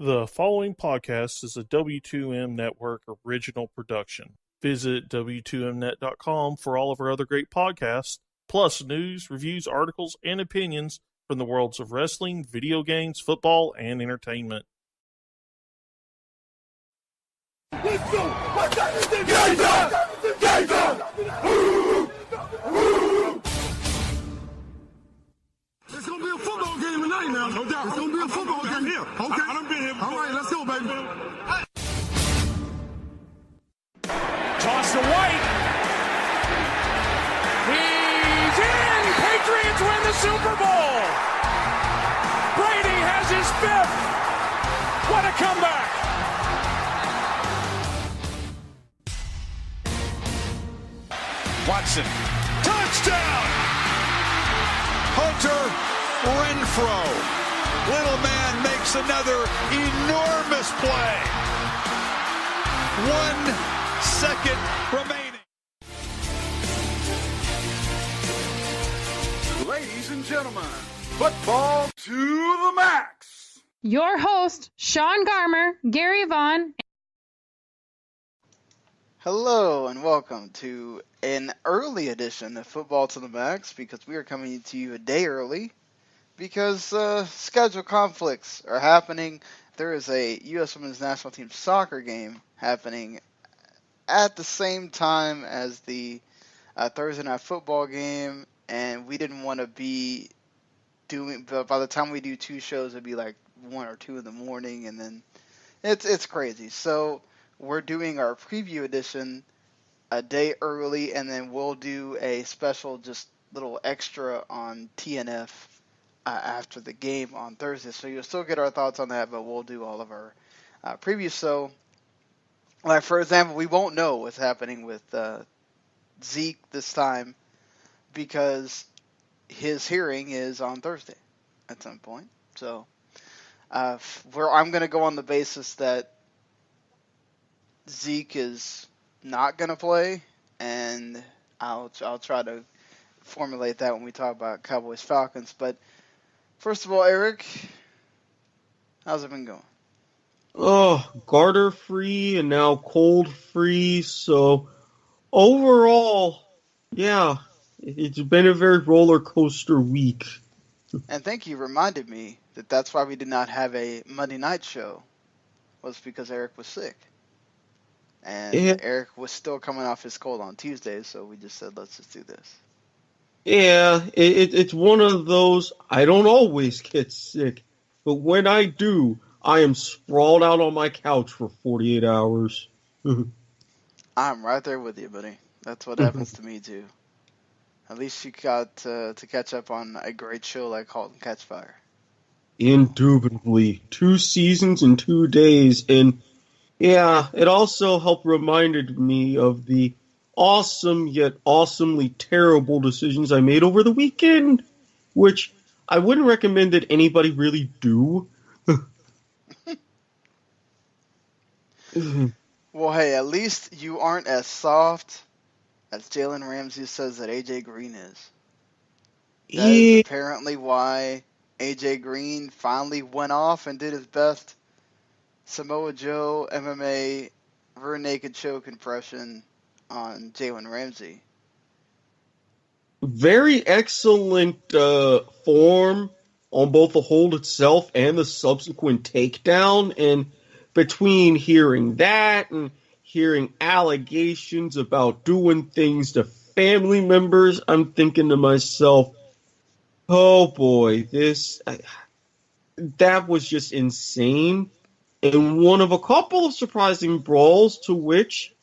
The following podcast is a W2M Network original production. Visit W2Mnet.com for all of our other great podcasts, plus news, reviews, articles, and opinions from the worlds of wrestling, video games, football, and entertainment. Let's go! What's that? It's gonna be a football game tonight now. No doubt. It's gonna be a football game here. Okay. I done been here before. All right, let's go, baby. Toss to White. He's in! Patriots win the Super Bowl! Brady has his fifth! What a comeback! Watson. Touchdown! Hunter Renfrow. Little man makes another enormous play. 1 second remaining. Ladies and gentlemen, football to the max. Your host, Sean Garmer, Gary Vaughn. Hello and welcome to an early edition of Football to the Max, because we are coming to you a day early because schedule conflicts are happening. There is a U.S. Women's National Team soccer game happening at the same time as the Thursday night football game, and we didn't want to be doing, but by the time we do two shows, it'd be like 1 or 2 in the morning, and then it's crazy. So we're doing our preview edition a day early, and then we'll do a special, just little extra on TNF after the game on Thursday. So you'll still get our thoughts on that, but we'll do all of our previews. So, like, for example, we won't know what's happening with Zeke this time because his hearing is on Thursday at some point. So I'm going to go on the basis that Zeke is not going to play, and I'll try to formulate that when we talk about Cowboys-Falcons. But first of all, Eric, how's it been going? Garter free and now cold free, so overall, yeah, it's been a very roller coaster week. And thank you, reminded me that that's why we did not have a Monday night show, was because Eric was sick. And Yeah. Eric was still coming off his cold on Tuesday, so we just said, let's just do this. Yeah, it's one of those, I don't always get sick, but when I do, I am sprawled out on my couch for 48 hours. I'm right there with you, buddy. That's what happens to me, too. At least you got to catch up on a great show like *Halt and Catch Fire*. Indubitably. 2 seasons in 2 days, and yeah, it also helped reminded me of the awesome yet awesomely terrible decisions I made over the weekend, which I wouldn't recommend that anybody really do. Well, hey, at least you aren't as soft as Jalen Ramsey says that AJ Green is. That is apparently why AJ Green finally went off and did his best Samoa Joe MMA rear naked choke impression on Jalen Ramsey. Very excellent form on both the hold itself and the subsequent takedown, and between hearing that and hearing allegations about doing things to family members, I'm thinking to myself, oh boy, that was just insane. And one of a couple of surprising brawls to which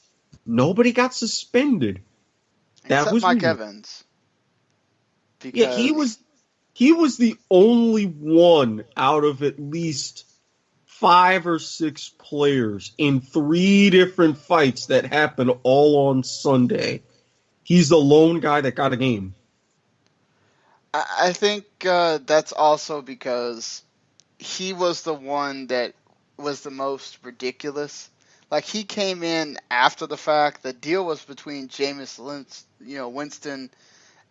nobody got suspended. Except Mike Evans. Because yeah, he was the only one out of at least 5 or 6 players in 3 different fights that happened all on Sunday. He's the lone guy that got a game. I think that's also because he was the one that was the most ridiculous. Like, he came in after the fact. The deal was between Jameis Winston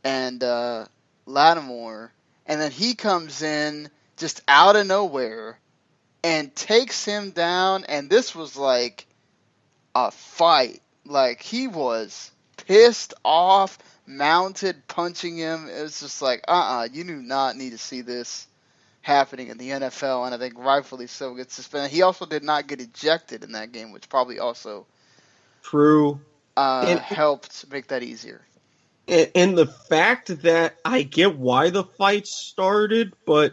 and Lattimore, and then he comes in just out of nowhere and takes him down. And this was like a fight. Like, he was pissed off, mounted, punching him. It was just like, you do not need to see this happening in the NFL, and I think rightfully so gets suspended. He also did not get ejected in that game, which probably also True. helped make that easier. And the fact that I get why the fight started, but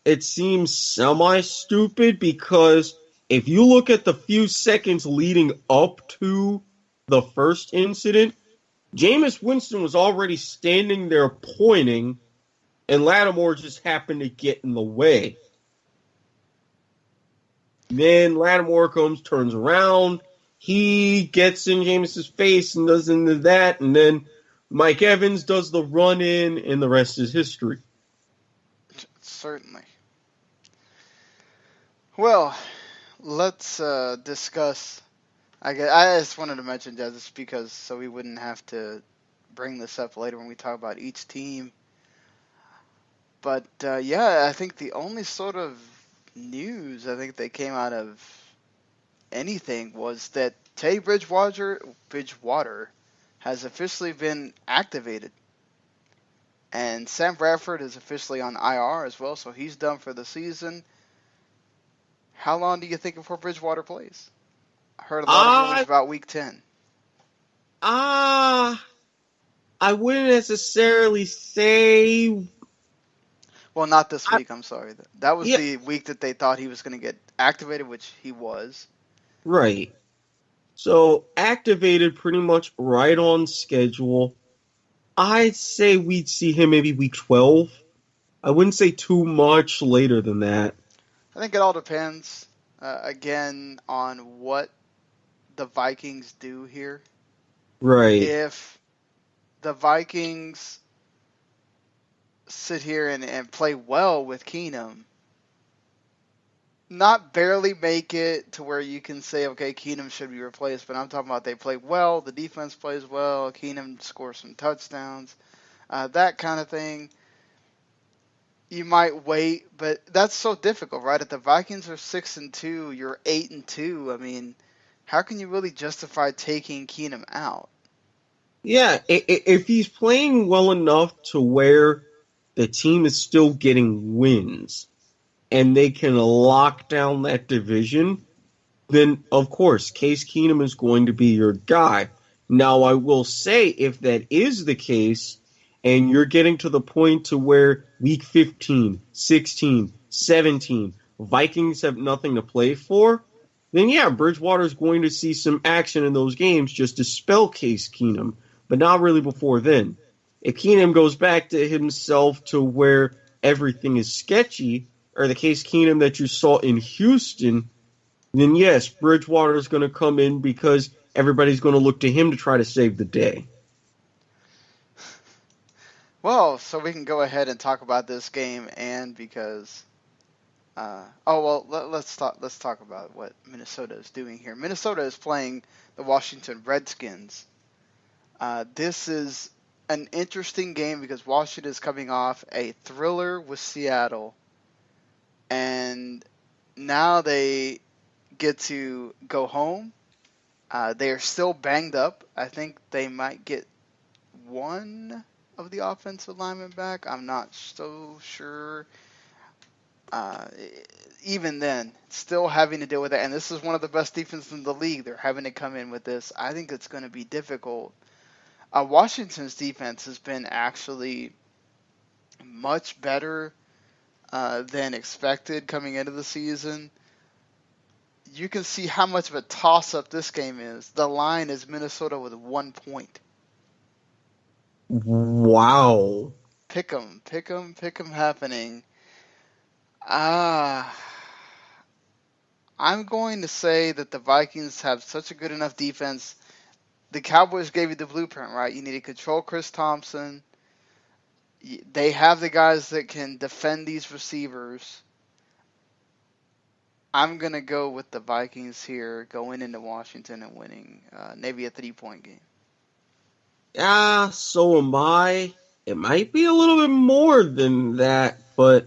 it seems semi-stupid because if you look at the few seconds leading up to the first incident, Jameis Winston was already standing there pointing, and Lattimore just happened to get in the way. Then Lattimore turns around, he gets in Jameis's face and does into that, and then Mike Evans does the run-in, and the rest is history. Certainly. Well, let's discuss. I just wanted to mention that just because so we wouldn't have to bring this up later when we talk about each team. But I think the only sort of news I think that came out of anything was that Teddy Bridgewater has officially been activated. And Sam Bradford is officially on IR as well, so he's done for the season. How long do you think before Bridgewater plays? I heard a lot of rumors about Week 10. I wouldn't necessarily say... Well, not this week, I'm sorry. That was the week that they thought he was going to get activated, which he was. Right. So, activated pretty much right on schedule. I'd say we'd see him maybe week 12. I wouldn't say too much later than that. I think it all depends, again, on what the Vikings do here. Right. If the Vikings sit here and play well with Keenum, not barely make it to where you can say, okay, Keenum should be replaced, but I'm talking about they play well, the defense plays well, Keenum scores some touchdowns, that kind of thing. You might wait, but that's so difficult, right? If the Vikings are 6-2, you're 8-2. I mean, how can you really justify taking Keenum out? Yeah, if he's playing well enough to where the team is still getting wins and they can lock down that division, then of course Case Keenum is going to be your guy. Now, I will say, if that is the case, and you're getting to the point to where week 15, 16, 17, Vikings have nothing to play for, then yeah, Bridgewater's going to see some action in those games just to spell Case Keenum, but not really before then. If Keenum goes back to himself to where everything is sketchy, or the Case Keenum that you saw in Houston, then yes, Bridgewater is going to come in because everybody's going to look to him to try to save the day. Well, so we can go ahead and talk about this game, and because, let's talk about what Minnesota is doing here. Minnesota is playing the Washington Redskins. This is an interesting game because Washington is coming off a thriller with Seattle, and now they get to go home. They are still banged up. I think they might get one of the offensive linemen back. I'm not so sure. Even then, still having to deal with that. And this is one of the best defenses in the league. They're having to come in with this. I think it's going to be difficult. Washington's defense has been actually much better than expected coming into the season. You can see how much of a toss-up this game is. The line is Minnesota with 1 point. Wow. Pick 'em happening. I'm going to say that the Vikings have such a good enough defense. The Cowboys gave you the blueprint, right? You need to control Chris Thompson. They have the guys that can defend these receivers. I'm going to go with the Vikings here, going into Washington and winning maybe a 3-point game. So am I. It might be a little bit more than that, but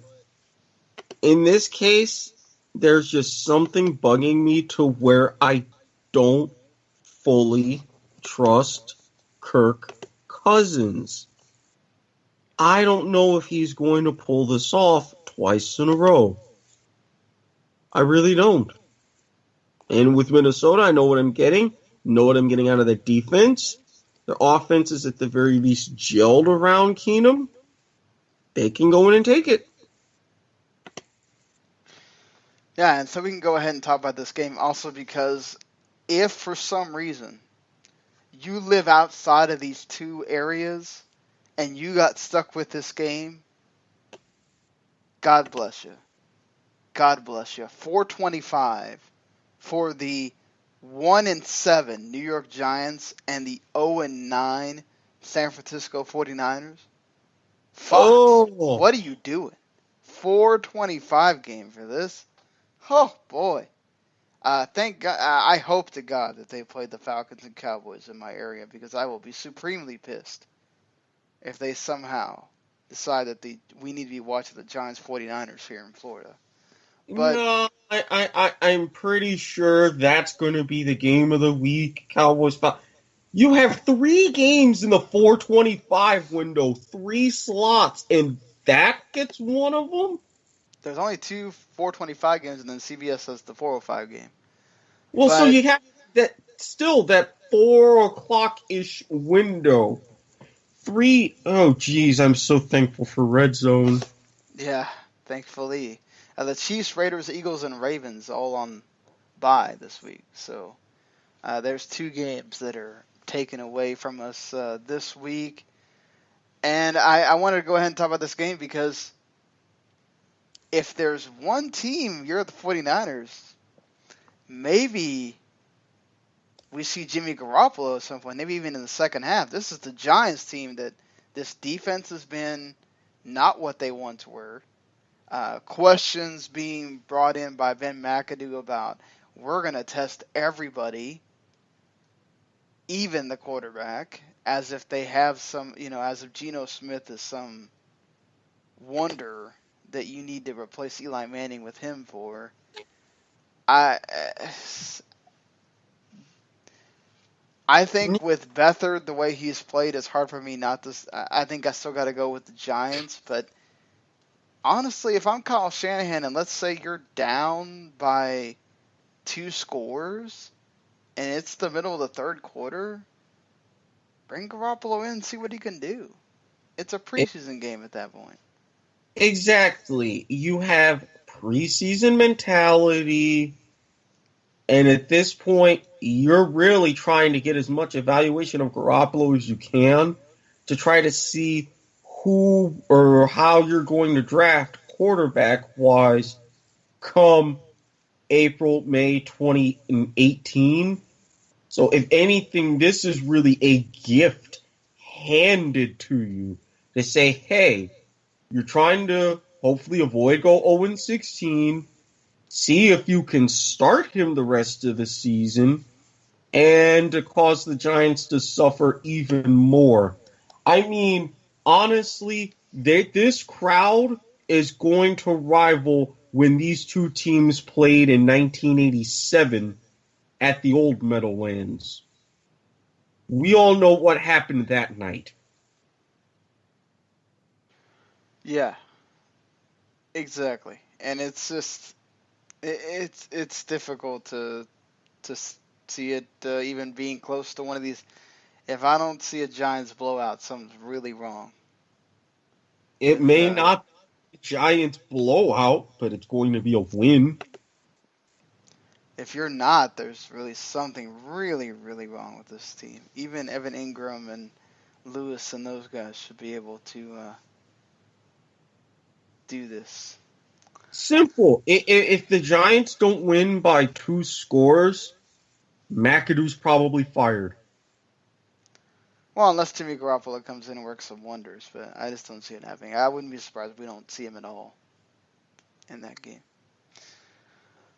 in this case, there's just something bugging me to where I don't fully trust Kirk Cousins. I don't know if he's going to pull this off twice in a row. I really don't. And with Minnesota, I know what I'm getting. Know what I'm getting out of the defense. Their offense is at the very least gelled around Keenum. They can go in and take it. Yeah, and so we can go ahead and talk about this game also because if for some reason you live outside of these two areas and you got stuck with this game, God bless you. God bless you. 425 for the 1-7 New York Giants and the 0-9 San Francisco 49ers. Fox, what are you doing? 425 game for this. Oh boy. Thank God. I hope to God that they played the Falcons and Cowboys in my area because I will be supremely pissed if they somehow decide that we need to be watching the Giants 49ers here in Florida. But no, I'm pretty sure that's going to be the game of the week. Cowboys. You have 3 games in the 425 window, 3 slots, and that gets one of them? there's only 2 425 games, and then CBS has the 405 game. Well, so you have that 4 o'clock-ish window. 3, oh geez, I'm so thankful for Red Zone. Yeah, thankfully. The Chiefs, Raiders, Eagles, and Ravens all on bye this week. So there's 2 games that are taken away from us this week. And I wanted to go ahead and talk about this game because if there's one team, you're the 49ers, maybe we see Jimmy Garoppolo at some point, maybe even in the second half. This is the Giants team that this defense has been not what they once were. Questions being brought in by Ben McAdoo about we're going to test everybody, even the quarterback, as if they have some, as if Geno Smith is some wonder that you need to replace Eli Manning with him for. I think with Beathard, the way he's played, it's hard for me not to. I think I still got to go with the Giants, but honestly, if I'm Kyle Shanahan and let's say you're down by 2 scores and it's the middle of the third quarter, bring Garoppolo in, see what he can do. It's a preseason game at that point. Exactly. You have preseason mentality, and at this point, you're really trying to get as much evaluation of Garoppolo as you can to try to see who or how you're going to draft quarterback-wise come April, May 2018. So if anything, this is really a gift handed to you to say, hey, you're trying to hopefully avoid go 0-16, see if you can start him the rest of the season, and to cause the Giants to suffer even more. I mean, honestly, this crowd is going to rival when these two teams played in 1987 at the old Meadowlands. We all know what happened that night. Yeah, exactly. And it's just, it's difficult to see it even being close to one of these. If I don't see a Giants blowout, something's really wrong. It may not be a Giants blowout, but it's going to be a win. If you're not, there's really something really, really wrong with this team. Even Evan Ingram and Lewis and those guys should be able to do this. Simple. If the Giants don't win by 2 scores, McAdoo's probably fired. Well, unless Jimmy Garoppolo comes in and works some wonders, but I just don't see it happening. I wouldn't be surprised if we don't see him at all in that game.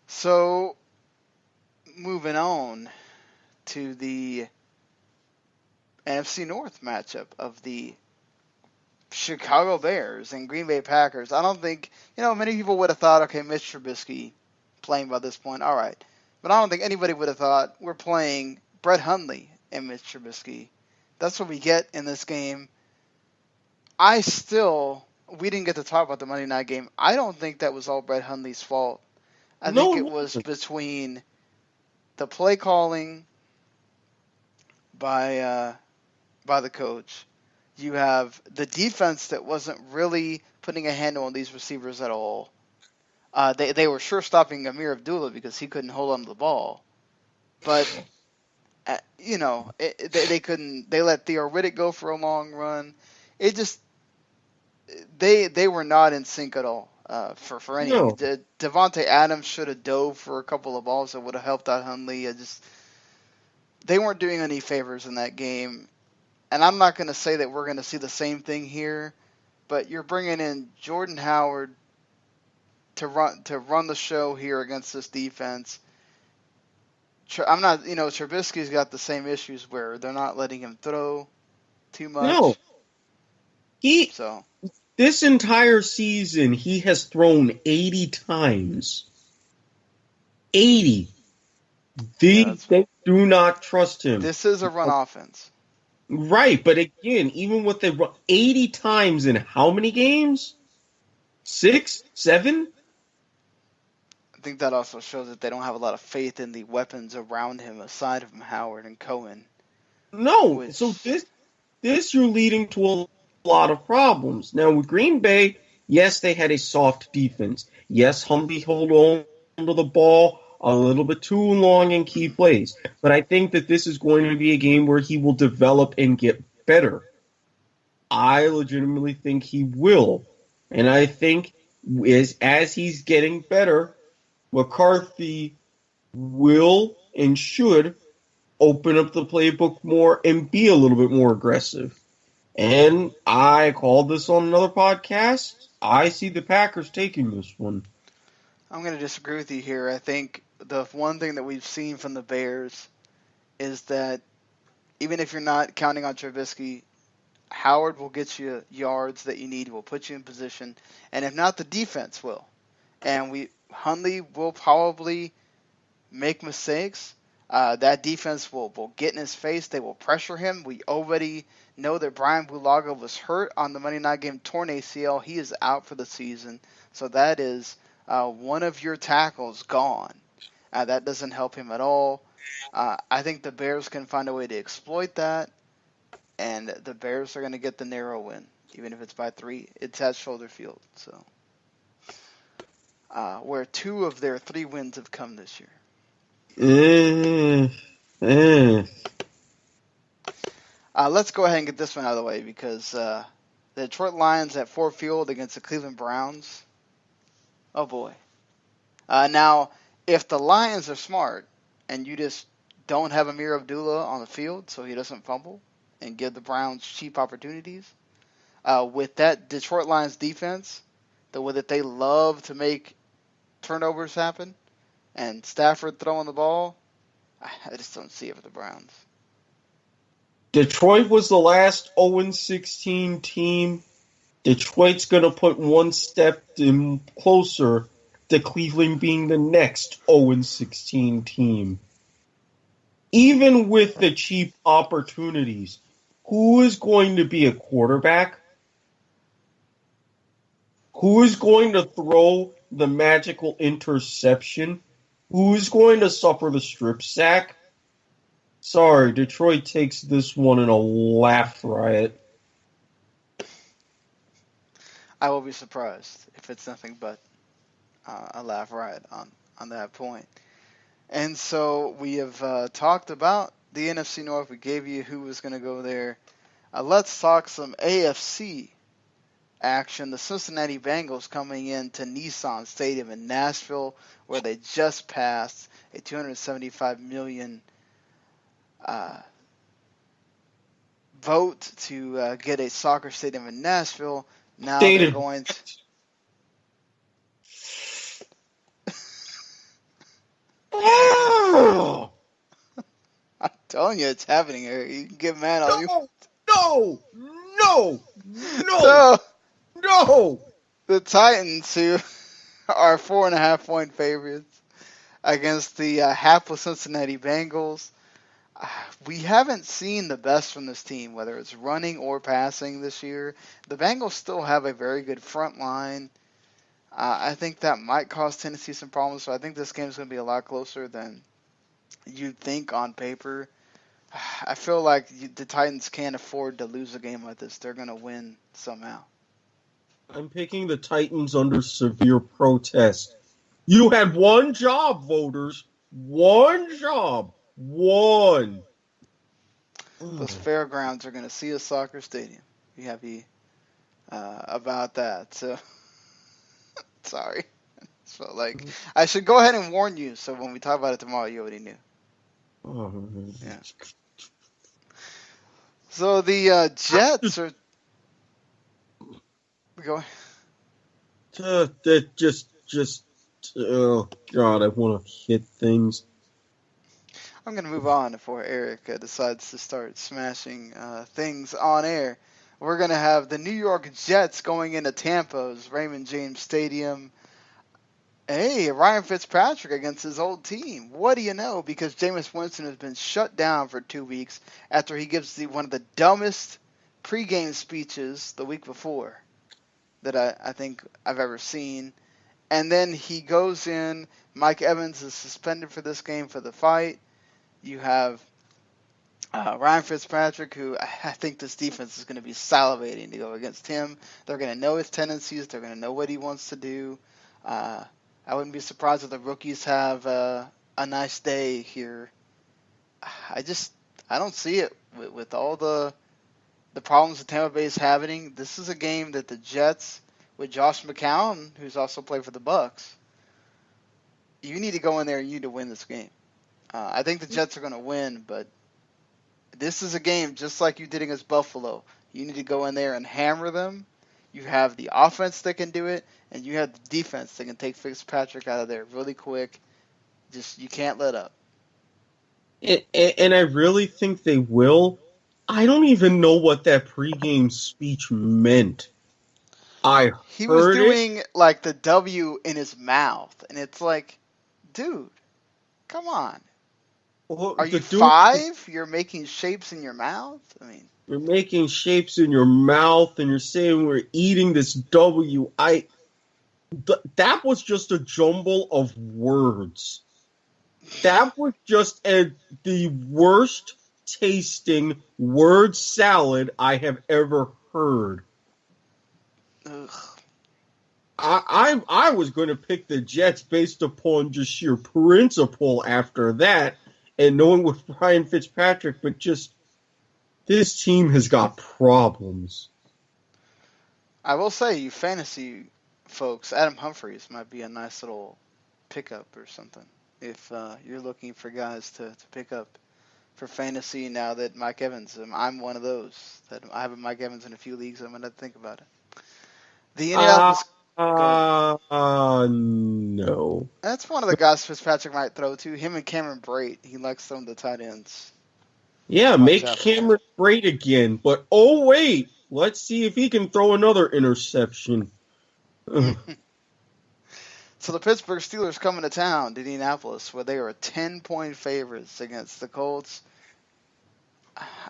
So, moving on to the NFC North matchup of the Chicago Bears and Green Bay Packers. I don't think, many people would have thought, okay, Mitch Trubisky playing by this point, all right. But I don't think anybody would have thought we're playing Brett Hundley and Mitch Trubisky. That's what we get in this game. We didn't get to talk about the Monday night game. I don't think that was all Brett Hundley's fault. I think it was between the play calling by the coach. You have the defense that wasn't really putting a handle on these receivers at all. They were sure stopping Amir Abdullah because he couldn't hold on to the ball. But, they couldn't. They let Theo Riddick go for a long run. It just, they were not in sync at all for anything. No. Devontae Adams should have dove for a couple of balls that would have helped out Hundley. They weren't doing any favors in that game. And I'm not going to say that we're going to see the same thing here, but you're bringing in Jordan Howard to run the show here against this defense. Trubisky's got the same issues where they're not letting him throw too much. No. This entire season, he has thrown 80 times. 80. They do not trust him. This is a run offense. Right, but again, even with the 80 times in how many games? 6? 7? I think that also shows that they don't have a lot of faith in the weapons around him aside from Howard and Cohen. No, so this you're leading to a lot of problems. Now, with Green Bay, yes, they had a soft defense. Yes, Humvee held on to the ball a little bit too long in key plays. But I think that this is going to be a game where he will develop and get better. I legitimately think he will. And I think as he's getting better, McCarthy will and should open up the playbook more and be a little bit more aggressive. And I called this on another podcast. I see the Packers taking this one. I'm going to disagree with you here. I think the one thing that we've seen from the Bears is that even if you're not counting on Trubisky, Howard will get you yards that you need, will put you in position, and if not, the defense will. And Hundley will probably make mistakes. That defense will get in his face. They will pressure him. We already know that Brian Bulaga was hurt on the Monday night game, torn ACL. He is out for the season. So that is one of your tackles gone. That doesn't help him at all. I think the Bears can find a way to exploit that, and the Bears are going to get the narrow win, even if it's by 3. It's at Shoulder Field, so where 2 of their 3 wins have come this year. Let's go ahead and get this one out of the way because the Detroit Lions at Ford Field against the Cleveland Browns. Oh boy. Now, if the Lions are smart and you just don't have Amir Abdullah on the field so he doesn't fumble and give the Browns cheap opportunities, with that Detroit Lions defense, the way that they love to make turnovers happen, and Stafford throwing the ball, I just don't see it for the Browns. Detroit was the last 0-16 team. Detroit's going to put one step closer to Cleveland being the next 0-16 team. Even with the cheap opportunities, who is going to be a quarterback? Who is going to throw the magical interception? Who is going to suffer the strip sack? Sorry, Detroit takes this one in a laugh riot. I will be surprised if it's nothing but a laugh riot on that point. And so we have talked about the NFC North. We gave you who was going to go there. Let's talk some AFC action. The Cincinnati Bengals coming into Nissan Stadium in Nashville, where they just passed a $275 million vote to get a soccer stadium in Nashville. Now they're going to... I'm telling you, it's happening here. You can get mad all you want. No! The Titans, who are 4.5-point favorites against the hapless Cincinnati Bengals. We haven't seen the best from this team, whether it's running or passing this year. The Bengals still have a very good front line. I think that might cause Tennessee some problems, so I think this game is going to be a lot closer than you'd think on paper. I feel like the Titans can't afford to lose a game like this. They're going to win somehow. I'm picking the Titans under severe protest. You had one job, voters. One job. One. Those fairgrounds are going to see a soccer stadium. Be happy about that. So, sorry. So, like, I should go ahead and warn you so when we talk about it tomorrow, you already knew. Yeah. So, the Jets are... Go oh, God, I want to hit things. I'm going to move on before Eric decides to start smashing things on air. We're going to have the New York Jets going into Tampa's Raymond James Stadium. Hey, Ryan Fitzpatrick against his old team. What do you know? Because Jameis Winston has been shut down for 2 weeks after he gives one of the dumbest pregame speeches the week before that I think I've ever seen. And then he goes in. Mike Evans is suspended for this game for the fight. You have Ryan Fitzpatrick, who I think this defense is going to be salivating to go against him. They're going to know his tendencies. They're going to know what he wants to do. I wouldn't be surprised if the rookies have a nice day here. I don't see it with all the problems that Tampa Bay is having. This is a game that the Jets, with Josh McCown, who's also played for the Bucs, you need to go in there and you need to win this game. I think the Jets are going to win, but this is a game just like you did against Buffalo. You need to go in there and hammer them. You have the offense that can do it, and you have the defense that can take Fitzpatrick out of there really quick. Just, you can't let up. And I really think they will. I don't even know what that pregame speech meant. He was doing like the W in his mouth, and it's like, dude, come on. Well, are you 5? You're making shapes in your mouth? I mean, you're making shapes in your mouth, and you're saying we're eating this W. That was just a jumble of words. That was just the worst tasting word salad I have ever heard. Ugh. I was going to pick the Jets based upon just sheer principle after that, and knowing with Ryan Fitzpatrick, but just this team has got problems. I will say, you fantasy folks, Adam Humphries might be a nice little pickup or something if you're looking for guys to pick up for fantasy now that Mike Evans. I'm one of those that I have a Mike Evans in a few leagues. I'm going to think about it. The Indianapolis. No. That's one of the guys Fitzpatrick might throw to. Him and Cameron Brate. He likes throwing the tight ends. Yeah, make Cameron Brate again. But, oh, wait. Let's see if he can throw another interception. So the Pittsburgh Steelers coming to town to Indianapolis, where they are 10-point favorites against the Colts.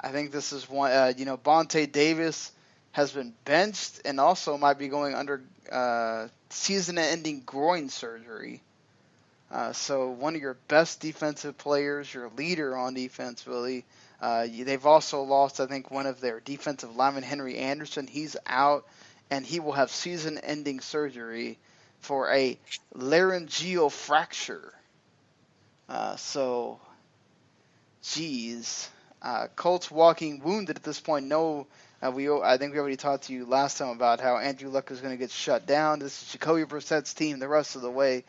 I think this is one, Vontae Davis has been benched and also might be going under season-ending groin surgery. So one of your best defensive players, your leader on defense, really. They've also lost, I think, one of their defensive linemen, Henry Anderson. He's out, and he will have season-ending surgery for a laryngeal fracture. Colts walking wounded at this point. No, I think we already talked to you last time about how Andrew Luck is going to get shut down. This is Jacoby Brissett's team the rest of the way.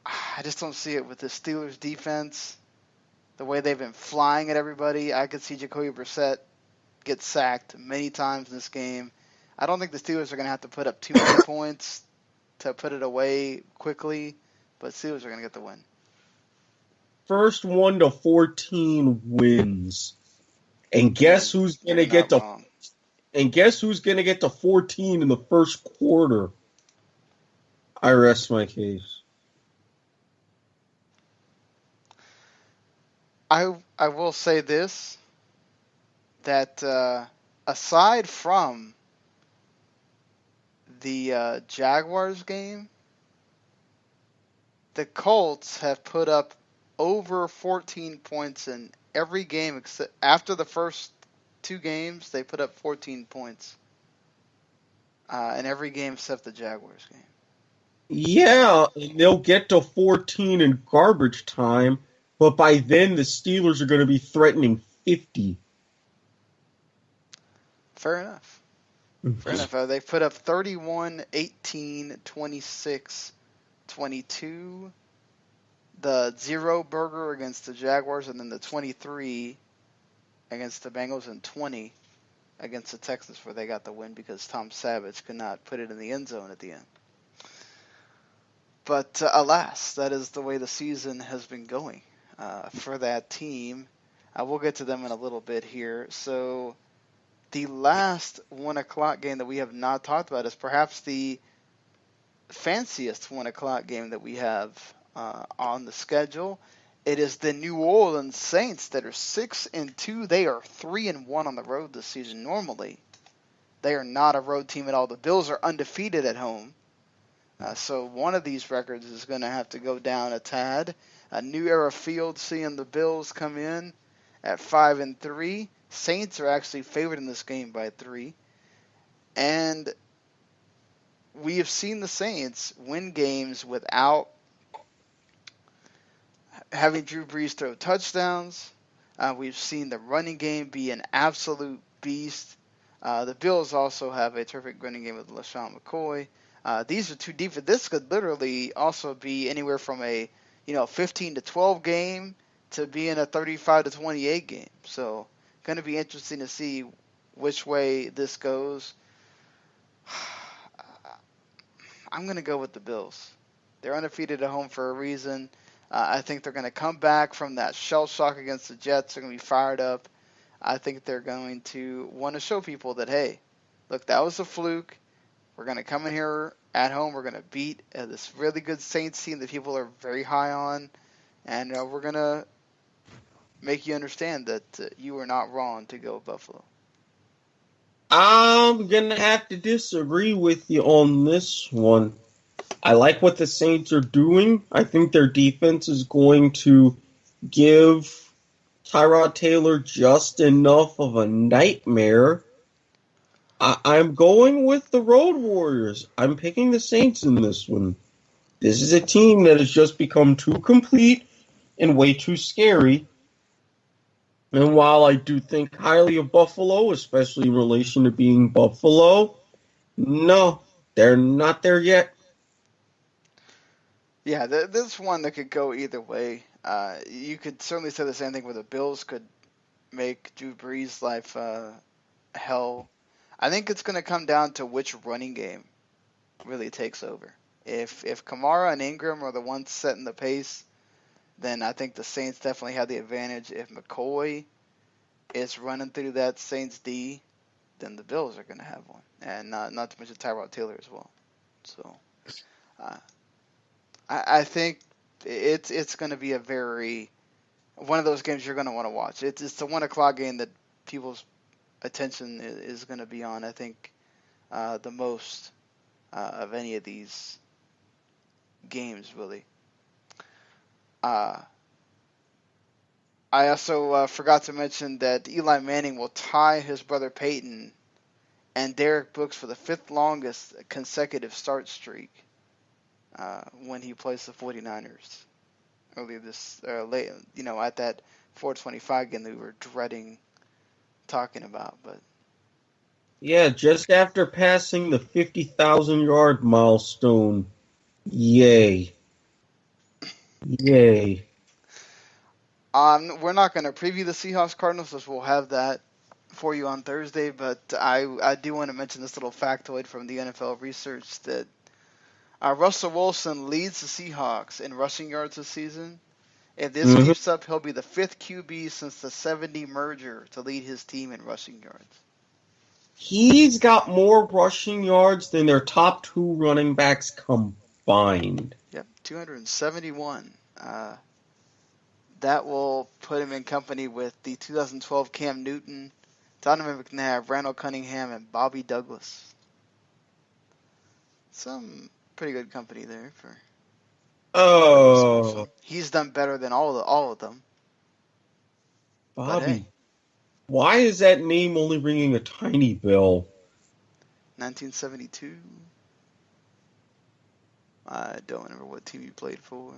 I just don't see it with the Steelers defense. The way they've been flying at everybody, I could see Jacoby Brissett get sacked many times in this game. I don't think the Steelers are going to have to put up too many points to put it away quickly, but Steelers are going to get the win. First 1 to 14 wins. And guess who's going to get to 14 in the first quarter? I rest my case. I will say this, that aside from the Jaguars game, the Colts have put up over 14 points in every game except after the first 2 games. They put up 14 points in every game except the Jaguars game. Yeah, and they'll get to 14 in garbage time, but by then the Steelers are going to be threatening 50. Fair enough. Fair enough. They put up 31, 18, 26, 22, the 0 burger against the Jaguars, and then the 23 against the Bengals, and 20 against the Texans, where they got the win because Tom Savage could not put it in the end zone at the end. But alas, that is the way the season has been going for that team. We'll get to them in a little bit here. So the last 1 o'clock game that we have not talked about is perhaps the fanciest 1 o'clock game that we have on the schedule. It is the New Orleans Saints that are 6-2. They are 3-1 on the road this season. Normally, they are not a road team at all. The Bills are undefeated at home. So one of these records is going to have to go down a tad. New Era Field seeing the Bills come in at 5-3. Saints are actually favored in this game by 3. And we have seen the Saints win games without having Drew Brees throw touchdowns. We've seen the running game be an absolute beast. The Bills also have a terrific running game with LaShawn McCoy. These are two deep. This could literally also be anywhere from a 15-12 game to being a 35-28 game. So going to be interesting to see which way this goes. I'm going to go with the Bills. They're undefeated at home for a reason. I think they're going to come back from that shell shock against the Jets. They're going to be fired up. I think they're going to want to show people that, hey, look, that was a fluke. We're going to come in here at home. We're going to beat this really good Saints team that people are very high on. And we're going to make you understand that you are not wrong to go Buffalo. I'm going to have to disagree with you on this one. I like what the Saints are doing. I think their defense is going to give Tyrod Taylor just enough of a nightmare. I'm going with the Road Warriors. I'm picking the Saints in this one. This is a team that has just become too complete and way too scary. And while I do think highly of Buffalo, especially in relation to being Buffalo, no, they're not there yet. Yeah, this one that could go either way. You could certainly say the same thing where the Bills could make Drew Brees' life hell. I think it's going to come down to which running game really takes over. If Kamara and Ingram are the ones setting the pace, then I think the Saints definitely have the advantage. If McCoy is running through that Saints D, then the Bills are going to have one. And not to mention Tyrod Taylor as well. So I think it's going to be one of those games you're going to want to watch. It's the 1 o'clock game that people's attention is going to be on, I think, the most of any of these games, really. I also forgot to mention that Eli Manning will tie his brother Peyton and Derek Brooks for the 5th longest consecutive start streak when he plays the 49ers earlier this late, at that 425 game that we were dreading talking about. But yeah, just after passing the 50,000-yard milestone. Yay. Yay. We're not going to preview the Seahawks Cardinals, as we'll have that for you on Thursday, but I do want to mention this little factoid from the NFL research that Russell Wilson leads the Seahawks in rushing yards this season. If this keeps up, he'll be the 5th QB since the 70 merger to lead his team in rushing yards. He's got more rushing yards than their top 2 running backs combined. combined. Yep, 271. That will put him in company with the 2012 Cam Newton, Donovan McNabb, Randall Cunningham, and Bobby Douglas. Some pretty good company there for. Oh, He's done better than all of them. Bobby. Hey. Why is that name only ringing a tiny bell? 1972. I don't remember what team he played for.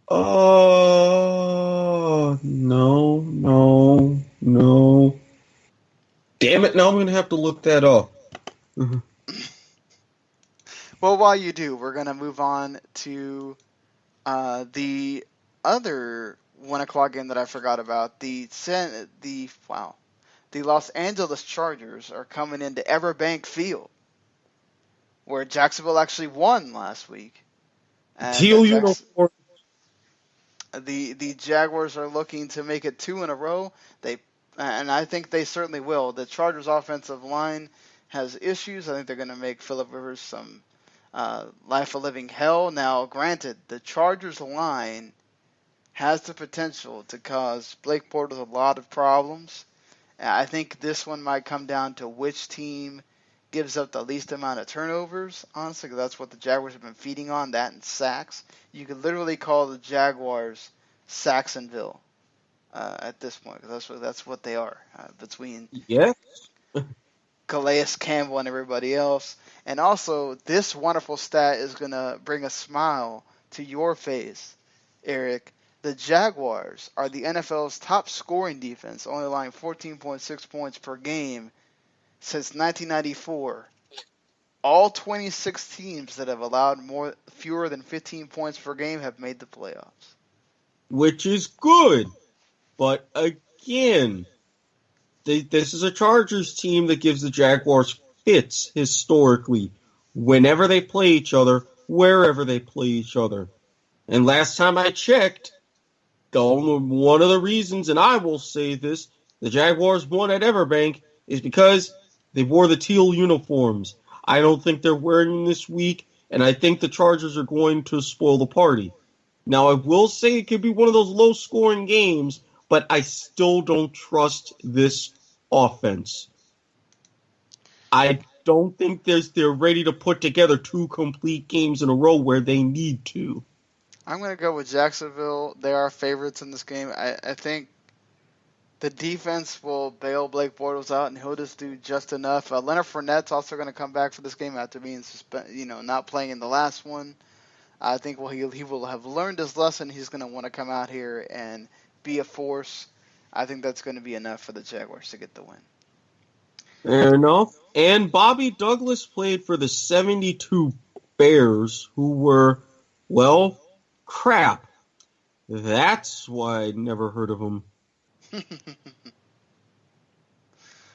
Oh, no. Damn it, now I'm going to have to look that up. Well, while you do, we're going to move on to the other 1 o'clock game that I forgot about. The Los Angeles Chargers are coming into Everbank Field, where Jacksonville actually won last week. And the Jaguars are looking to make it 2 in a row. And I think they certainly will. The Chargers' offensive line has issues. I think they're going to make Phillip Rivers some life of living hell. Now, granted, the Chargers' line has the potential to cause Blake Bortles a lot of problems. I think this one might come down to which team gives up the least amount of turnovers, honestly, because that's what the Jaguars have been feeding on, that and sacks. You could literally call the Jaguars Saxonville at this point, because that's what they are, between Calais Campbell and everybody else. And also, this wonderful stat is going to bring a smile to your face, Eric. The Jaguars are the NFL's top scoring defense, only allowing 14.6 points per game since 1994. All 26 teams that have allowed fewer than 15 points per game have made the playoffs. Which is good. But again, this is a Chargers team that gives the Jaguars fits historically whenever they play each other, wherever they play each other. And last time I checked, one of the reasons, and I will say this, the Jaguars won at Everbank is because they wore the teal uniforms. I don't think they're wearing them this week, and I think the Chargers are going to spoil the party. Now, I will say it could be one of those low-scoring games, but I still don't trust this offense. I don't think they're ready to put together 2 complete games in a row where they need to. I'm going to go with Jacksonville. They are favorites in this game. I think the defense will bail Blake Bortles out, and he'll just do just enough. Leonard Fournette's also going to come back for this game after being not playing in the last one. I think he will have learned his lesson. He's going to want to come out here and be a force. I think that's going to be enough for the Jaguars to get the win. Fair enough. And Bobby Douglas played for the 72 Bears, who were, well, crap. That's why I never heard of him. Hey,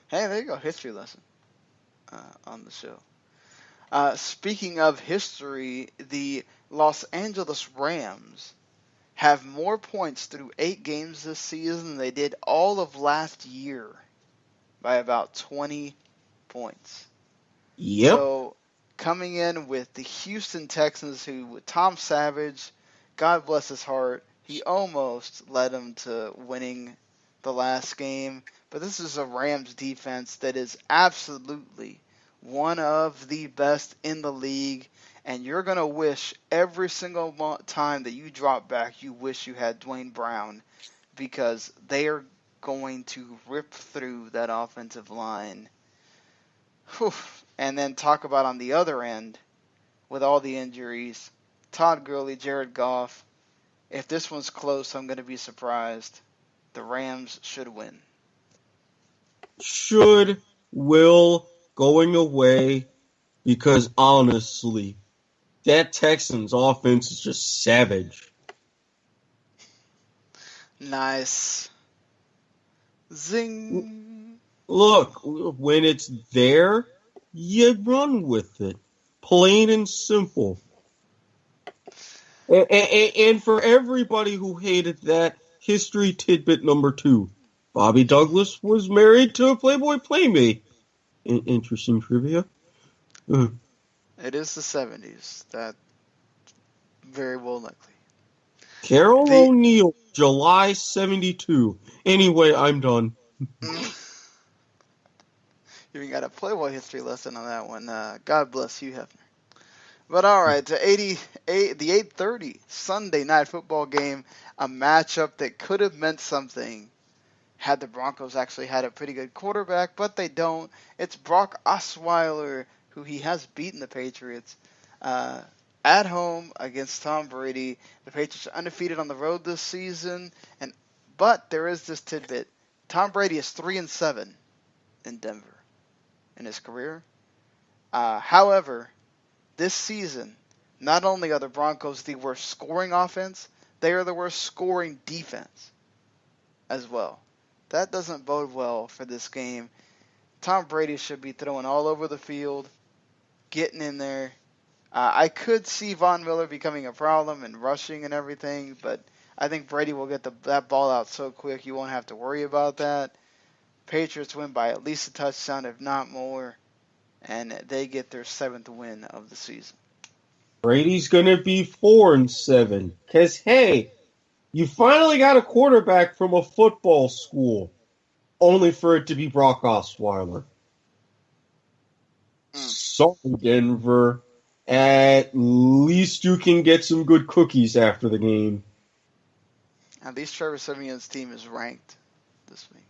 there you go. History lesson on the show. Speaking of history, the Los Angeles Rams have more points through 8 games this season than they did all of last year by about 20 points. Yep. So coming in with the Houston Texans, with Tom Savage, God bless his heart, he almost led them to winning the last game. But this is a Rams defense that is absolutely one of the best in the league. And you're going to wish every single time that you drop back, you wish you had Dwayne Brown, because they are going to rip through that offensive line. Whew. And then talk about on the other end, with all the injuries, Todd Gurley, Jared Goff. If this one's close, I'm going to be surprised. The Rams should win. Should, will, going away, because honestly, that Texans offense is just savage. Nice. Zing. Look, when it's there, you run with it. Plain and simple. And for everybody who hated that, history tidbit number 2. Bobby Douglas was married to a Playboy Playmate. Interesting trivia. It is the 70s. That very well likely. Carol O'Neill, July 72. Anyway, I'm done. You even got a Playboy history lesson on that one. God bless you, Hefner. But all right, the 8:30 Sunday night football game, a matchup that could have meant something had the Broncos actually had a pretty good quarterback, but they don't. It's Brock Osweiler, who he has beaten the Patriots at home against Tom Brady. The Patriots are undefeated on the road this season, but there is this tidbit: Tom Brady is 3-7 in Denver in his career. However, this season, not only are the Broncos the worst scoring offense, they are the worst scoring defense as well. That doesn't bode well for this game. Tom Brady should be throwing all over the field, getting in there. I could see Von Miller becoming a problem and rushing and everything, but I think Brady will get that ball out so quick you won't have to worry about that. Patriots win by at least a touchdown, if not more, and they get their 7th win of the season. Brady's gonna be 4-7. Cause hey, you finally got a quarterback from a football school, only for it to be Brock Osweiler. Sorry, Denver. At least you can get some good cookies after the game. At least Trevor Simeon's team is ranked this week.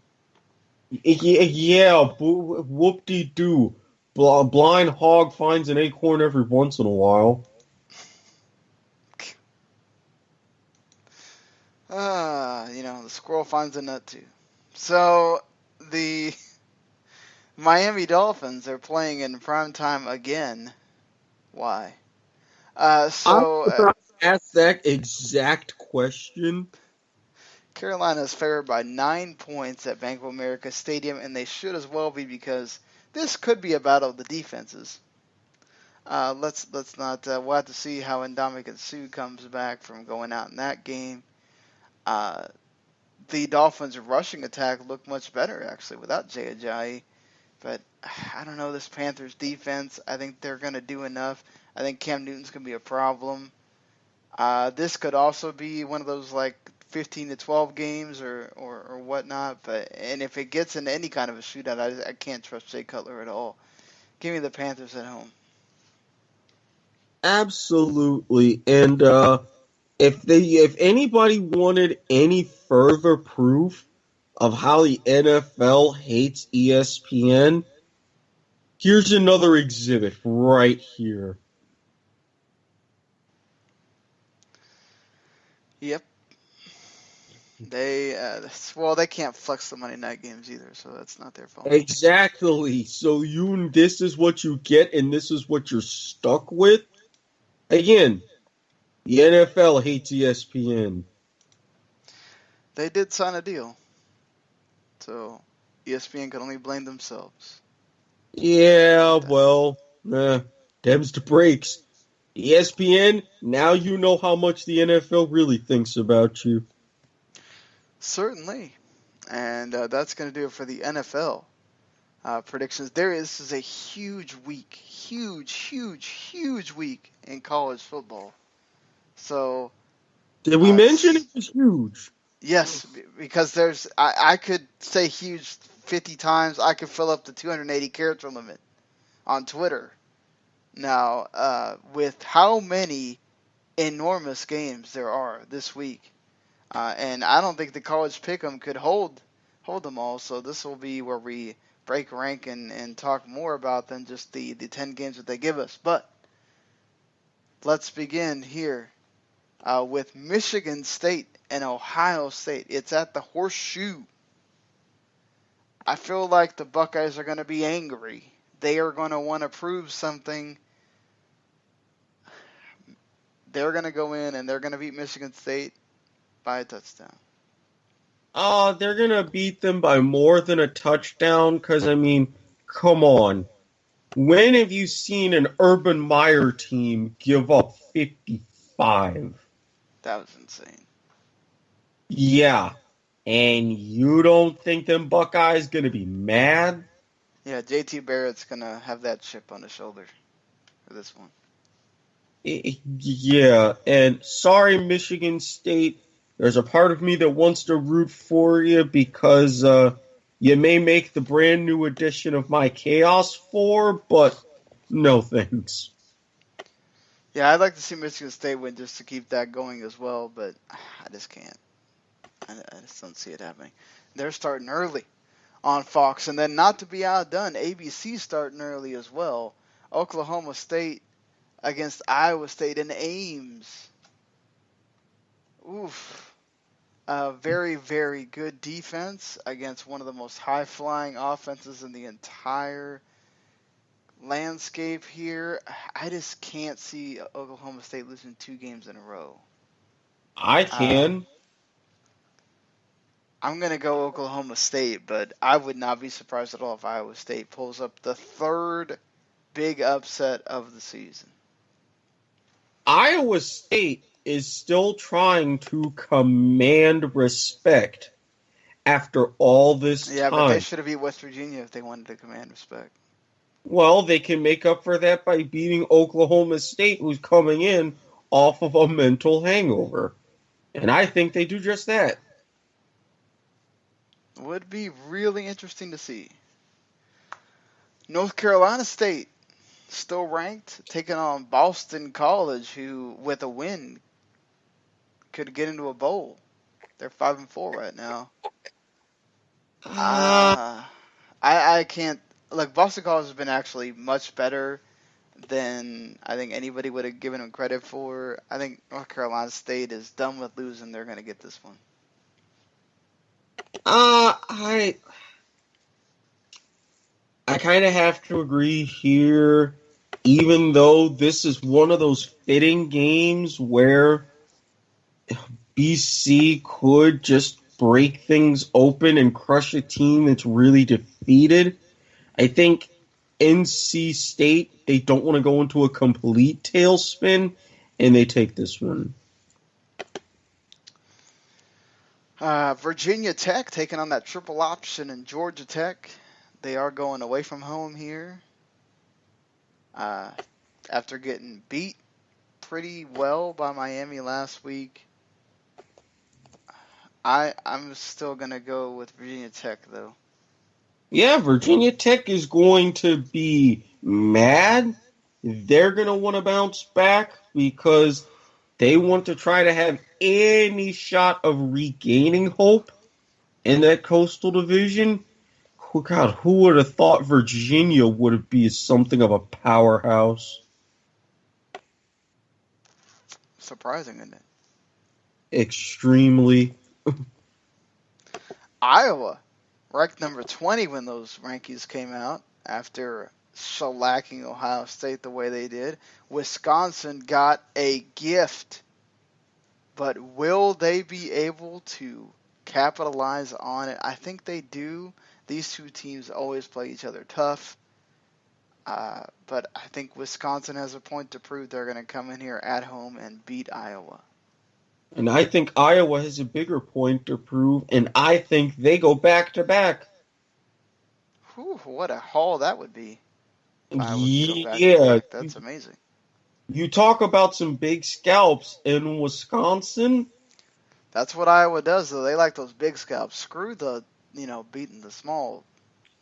Yeah, whoop-de-doo. Blind hog finds an acorn every once in a while. The squirrel finds a nut too. So, the Miami Dolphins are playing in primetime again. Why? I asked that exact question. Carolina is favored by 9 points at Bank of America Stadium, and they should as well be because this could be a battle of the defenses. Let's not. We'll have to see how Ndamukong Suh comes back from going out in that game. The Dolphins' rushing attack looked much better actually without Jay Ajayi, but I don't know this Panthers defense. I think they're going to do enough. I think Cam Newton's going to be a problem. This could also be one of those like 15-12 games or whatnot. And if it gets into any kind of a shootout, I can't trust Jay Cutler at all. Give me the Panthers at home. Absolutely. And if anybody wanted any further proof of how the NFL hates ESPN, here's another exhibit right here. Yep. They can't flex the Monday night games either, so that's not their fault. Exactly. So this is what you get, and this is what you're stuck with. Again, the NFL hates ESPN. They did sign a deal, so ESPN can only blame themselves. Yeah, well, them's the breaks. ESPN, now you know how much the NFL really thinks about you. Certainly. And that's going to do it for the NFL predictions. This is a huge week. Huge week in college football. So. Did we mention it was huge? Yes, because I could say huge 50 times. I could fill up the 280 character limit on Twitter. Now, with how many enormous games there are this week, and I don't think the College Pickem could hold them all. So this will be where we break rank and talk more about than just the 10 games that they give us. But let's begin here with Michigan State and Ohio State. It's at the Horseshoe. I feel like the Buckeyes are going to be angry. They are going to want to prove something. They're going to go in and they're going to beat Michigan State by a touchdown. They're going to beat them by more than a touchdown because, come on. When have you seen an Urban Meyer team give up 55? That was insane. Yeah. And you don't think them Buckeyes going to be mad? Yeah, JT Barrett's going to have that chip on his shoulder. for this one. Yeah, and sorry, Michigan State. There's a part of me that wants to root for you because you may make the brand new edition of my Chaos 4, but no thanks. Yeah, I'd like to see Michigan State win just to keep that going as well, but I just can't. I just don't see it happening. They're starting early on Fox, and then not to be outdone, ABC starting early as well. Oklahoma State against Iowa State in Ames. Oof. Very, very good defense against one of the most high-flying offenses in the entire landscape here. I just can't see Oklahoma State losing 2 games in a row. I can. I'm going to go Oklahoma State, but I would not be surprised at all if Iowa State pulls up the 3rd big upset of the season. Iowa State is still trying to command respect after all this time. Yeah, but they should have beat West Virginia if they wanted to command respect. Well, they can make up for that by beating Oklahoma State, who's coming in off of a mental hangover. And I think they do just that. Would be really interesting to see. North Carolina State, still ranked, taking on Boston College, who, with a win, could get into a bowl. They're 5-4 right now. I can't. Look, Boston College has been actually much better than I think anybody would have given them credit for. I think North Carolina State is done with losing. They're going to get this one. I kind of have to agree here, even though this is one of those fitting games where BC could just break things open and crush a team that's really defeated. I think NC State, they don't want to go into a complete tailspin, and they take this one. Virginia Tech taking on that triple option in Georgia Tech. They are going away from home here after getting beat pretty well by Miami last week. I'm still going to go with Virginia Tech, though. Yeah, Virginia Tech is going to be mad. They're going to want to bounce back because they want to try to have any shot of regaining hope in that Coastal Division. Oh, God, who would have thought Virginia would be something of a powerhouse? Surprising, isn't it? Extremely. Iowa, ranked number 20 when those rankings came out after shellacking Ohio State the way they did. Wisconsin got a gift, but will they be able to capitalize on it? I think they do. These two teams always play each other tough, but I think Wisconsin has a point to prove. They're going to come in here at home and beat Iowa. And I think Iowa has a bigger point to prove, and I think they go back-to-back. Whew, what a haul that would be. Yeah. That's amazing. You talk about some big scalps in Wisconsin. That's what Iowa does, though. They like those big scalps. Screw the, beating the small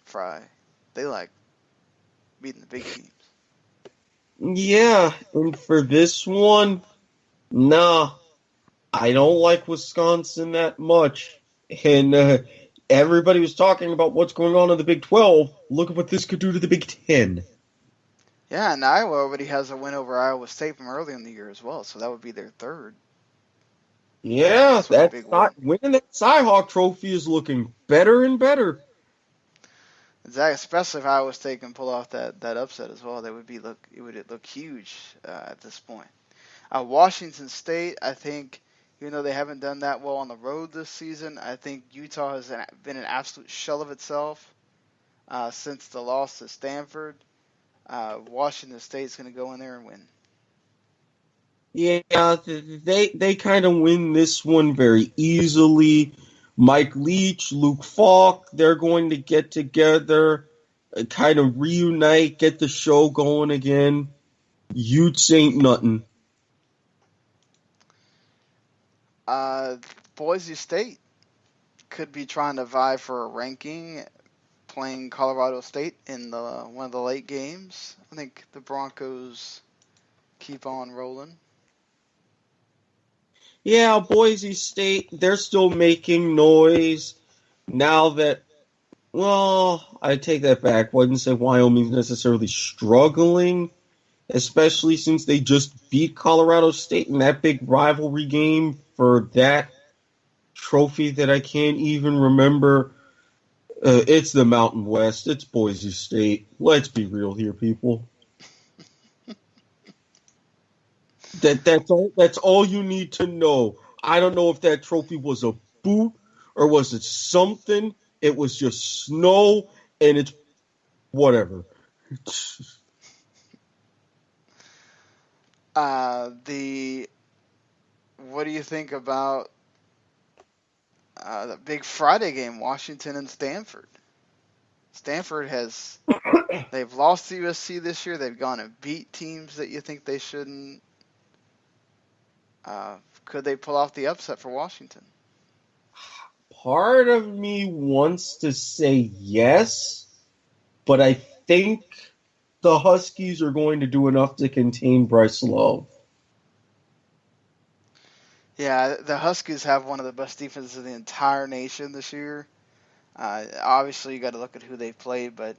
fry. They like beating the big teams. Yeah, and for this one, nah, I don't like Wisconsin that much. And everybody was talking about what's going on in the Big 12. Look at what this could do to the Big 10. Yeah, and Iowa already has a win over Iowa State from early in the year as well, so that would be their 3rd. Yeah, winning that Cyhawk trophy is looking better and better. Exactly, especially if Iowa State can pull off that upset as well. It would look huge at this point. Washington State, I think, even though they haven't done that well on the road this season, I think Utah has been an absolute shell of itself since the loss to Stanford. Washington State's going to go in there and win. Yeah, they kind of win this one very easily. Mike Leach, Luke Falk, they're going to get together, kind of reunite, get the show going again. Utes ain't nothing. Boise State could be trying to vie for a ranking, playing Colorado State in one of the late games. I think the Broncos keep on rolling. Yeah, Boise State, they're still making noise now that, well, I take that back. I wouldn't say Wyoming's necessarily struggling, especially since they just beat Colorado State in that big rivalry game for that trophy that I can't even remember. It's the Mountain West. It's Boise State. Let's be real here, people. That's all you need to know. I don't know if that trophy was a boot or was it something. It was just snow and it's whatever. What do you think about the big Friday game, Washington and Stanford? They've lost to USC this year. They've gone and beat teams that you think they shouldn't. Could they pull off the upset for Washington? Part of me wants to say yes, but I think the Huskies are going to do enough to contain Bryce Love. Yeah, the Huskies have one of the best defenses in the entire nation this year. Obviously, you got to look at who they played, but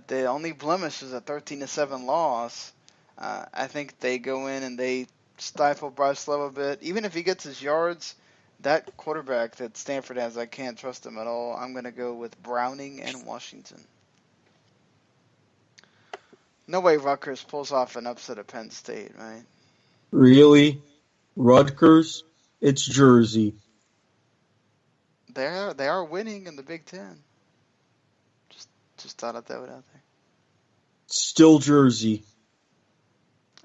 the only blemish is a 13-7 loss. I think they go in and they stifle Bryce Love a bit. Even if he gets his yards, that quarterback that Stanford has, I can't trust him at all. I'm going to go with Browning and Washington. No way Rutgers pulls off an upset of Penn State, right? Really? Rutgers? It's Jersey. They are winning in the Big Ten. Just thought I'd throw it out there. Still Jersey.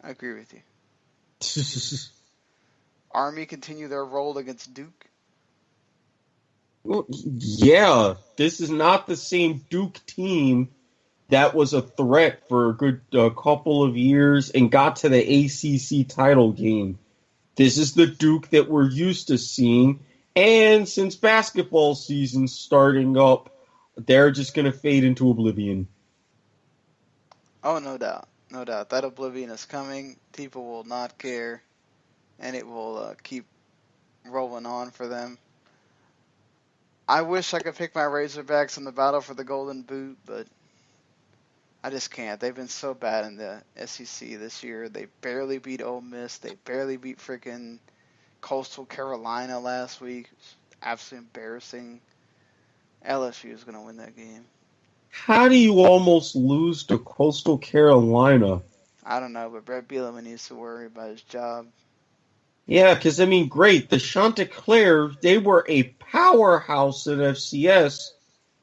I agree with you. Army continue their roll against Duke. Well, yeah, this is not the same Duke team that was a threat for a good couple of years and got to the ACC title game. This is the Duke that we're used to seeing, and since basketball season's starting up, they're just going to fade into oblivion. Oh, no doubt. No doubt. That oblivion is coming. People will not care, and it will keep rolling on for them. I wish I could pick my Razorbacks in the battle for the Golden Boot, but I just can't. They've been so bad in the SEC this year. They barely beat Ole Miss. They barely beat freaking Coastal Carolina last week. It's absolutely embarrassing. LSU is going to win that game. How do you almost lose to Coastal Carolina? I don't know, but Brett Bielema needs to worry about his job. Yeah, because, I mean, great. The Chanticleer, they were a powerhouse in FCS,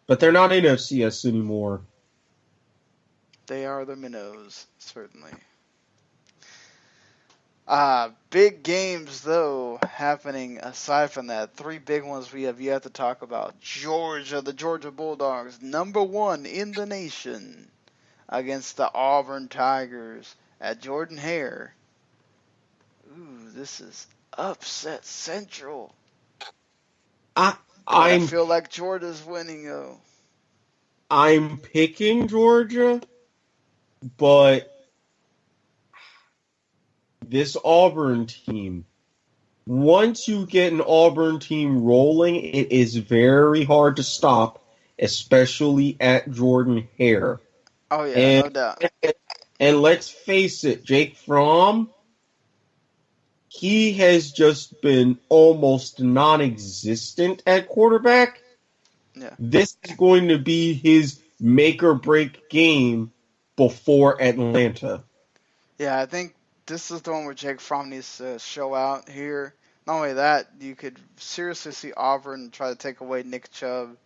but they're not in FCS anymore. They are the minnows, certainly. Big games, though, happening aside from that. 3 big ones we have yet to talk about. Georgia, the Georgia Bulldogs, #1 in the nation, against the Auburn Tigers at Jordan-Hare. Ooh, this is upset central. I feel like Georgia's winning, though. I'm picking Georgia, but this Auburn team, once you get an Auburn team rolling, it is very hard to stop, especially at Jordan-Hare. Oh, yeah, no doubt. And let's face it, Jake Fromm, he has just been almost non-existent at quarterback. Yeah. This is going to be his make-or-break game before Atlanta. Yeah, I think this is the one where Jake Fromm needs to show out here. Not only that, you could seriously see Auburn try to take away Nick Chubb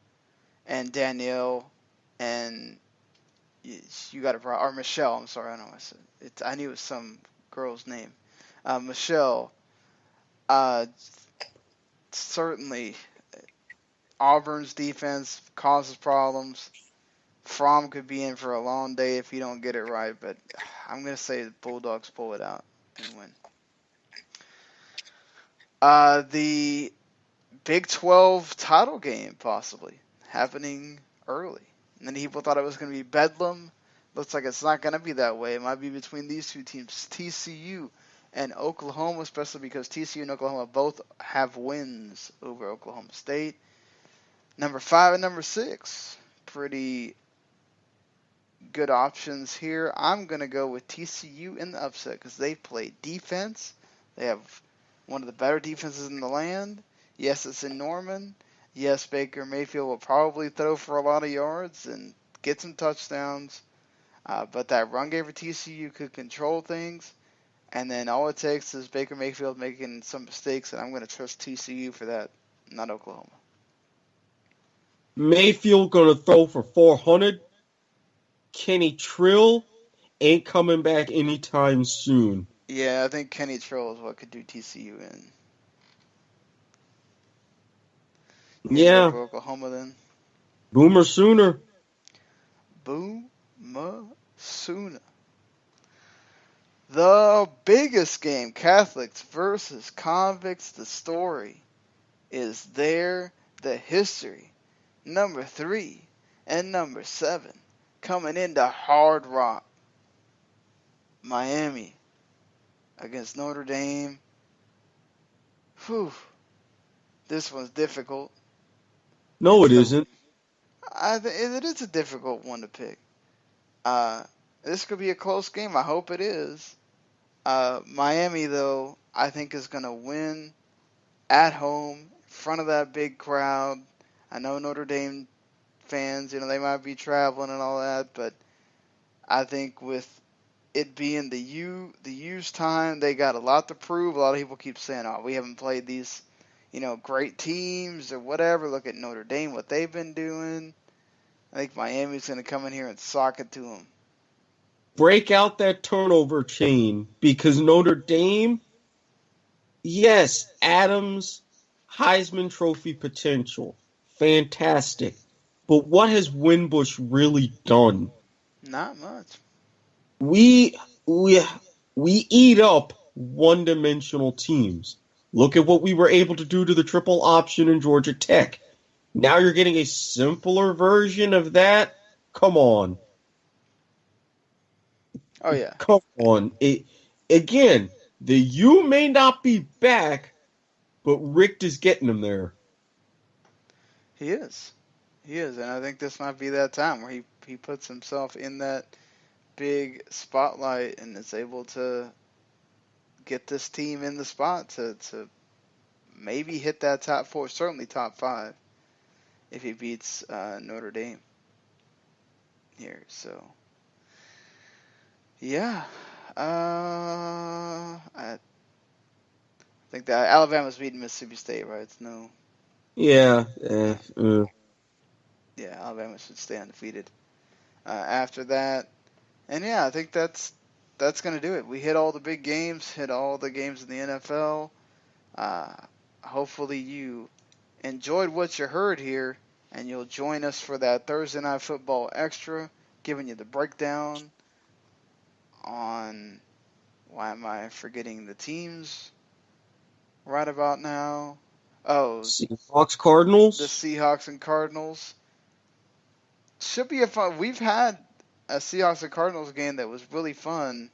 and Danielle, and you got to, or Michelle. I'm sorry, I don't know what I said. I knew it was some girl's name. Michelle. Certainly, Auburn's defense causes problems. Fromm could be in for a long day if he don't get it right, but I'm going to say the Bulldogs pull it out and win. The Big 12 title game, possibly, happening early. And then people thought it was going to be Bedlam. Looks like it's not going to be that way. It might be between these two teams, TCU and Oklahoma, especially because TCU and Oklahoma both have wins over Oklahoma State. Number 5 and number 6. Pretty good options here. I'm going to go with TCU in the upset because they play defense. They have one of the better defenses in the land. Yes, it's in Norman. Yes, Baker Mayfield will probably throw for a lot of yards and get some touchdowns. But that run game for TCU could control things. And then all it takes is Baker Mayfield making some mistakes, and I'm going to trust TCU for that, not Oklahoma. Mayfield going to throw for 400. Kenny Trill ain't coming back anytime soon. Yeah, I think Kenny Trill is what could do TCU in. Yeah. For Oklahoma then. Boomer Sooner. Boomer Sooner. The biggest game, Catholics versus convicts. The story is there. The history. Number 3 and number 7 coming into Hard Rock. Miami against Notre Dame. Whew. This one's difficult. No, it isn't. It is a difficult one to pick. This could be a close game. I hope it is. Miami, though, I think is going to win at home in front of that big crowd. I know Notre Dame fans, they might be traveling and all that, but I think with it being the U's time, they got a lot to prove. A lot of people keep saying, "Oh, we haven't played these, great teams or whatever. Look at Notre Dame, what they've been doing." I think Miami's going to come in here and sock it to them. Break out that turnover chain because Notre Dame, yes, Adams, Heisman Trophy potential, fantastic. But what has Winbush really done? Not much. We eat up one-dimensional teams. Look at what we were able to do to the triple option in Georgia Tech. Now you're getting a simpler version of that? Come on. Oh, yeah. Come on. Again, the U may not be back, but Richt is getting them there. He is, and I think this might be that time where he puts himself in that big spotlight and is able to get this team in the spot to maybe hit that top 4, certainly top 5, if he beats Notre Dame here. So, yeah, I think that Alabama's beating Mississippi State, right? It's no. Yeah. Yeah, Alabama should stay undefeated after that. And yeah, I think that's going to do it. We hit all the big games, hit all the games in the NFL. Hopefully you enjoyed what you heard here, and you'll join us for that Thursday Night Football Extra, giving you the breakdown on, why am I forgetting the teams right about now? Oh, Seahawks, Cardinals. The Seahawks and Cardinals. Should be a fun. We've had a Seahawks and Cardinals game that was really fun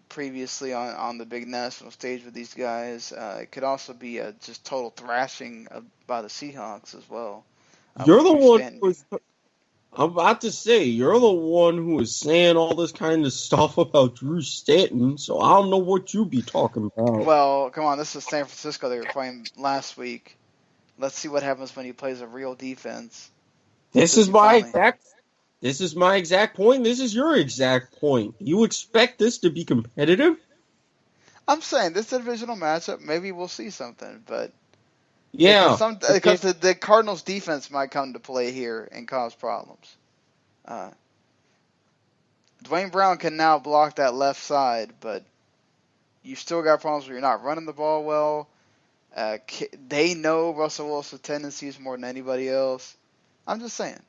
previously on the big national stage with these guys. It could also be a just total thrashing by the Seahawks as well. You're the one I'm about to say, you're the one who is saying all this kind of stuff about Drew Stanton, so I don't know what you be talking about. Well, come on, this is San Francisco they were playing last week. Let's see what happens when he plays a real defense. This is my exact point. This is your exact point. You expect this to be competitive? I'm saying this divisional matchup, maybe we'll see something, but yeah, because the Cardinals defense might come to play here and cause problems. Dwayne Brown can now block that left side, but you still got problems where you're not running the ball well. They know Russell Wilson's tendencies more than anybody else. I'm just saying.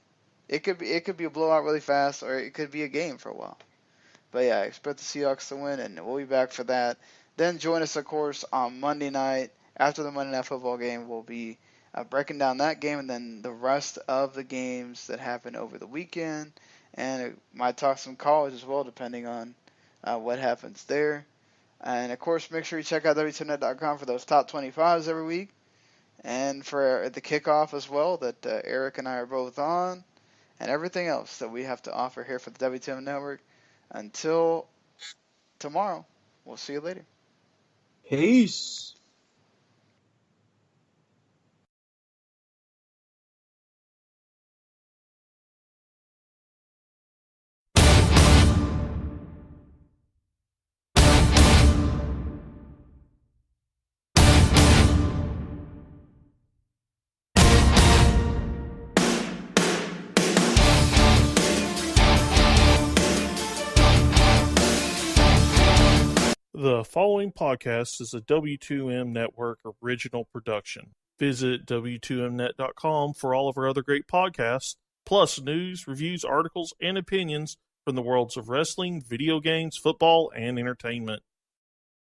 It could be a blowout really fast, or it could be a game for a while. But yeah, I expect the Seahawks to win, and we'll be back for that. Then join us, of course, on Monday night. After the Monday Night Football game, we'll be breaking down that game and then the rest of the games that happened over the weekend. And it might talk some college as well, depending on what happens there. And, of course, make sure you check out WTNet.com for those top 25s every week. And for the kickoff as well that Eric and I are both on. And everything else that we have to offer here for the WTM Network. Until tomorrow, we'll see you later. Peace. The following podcast is a W2M Network original production. Visit W2Mnet.com for all of our other great podcasts, plus news, reviews, articles, and opinions from the worlds of wrestling, video games, football, and entertainment.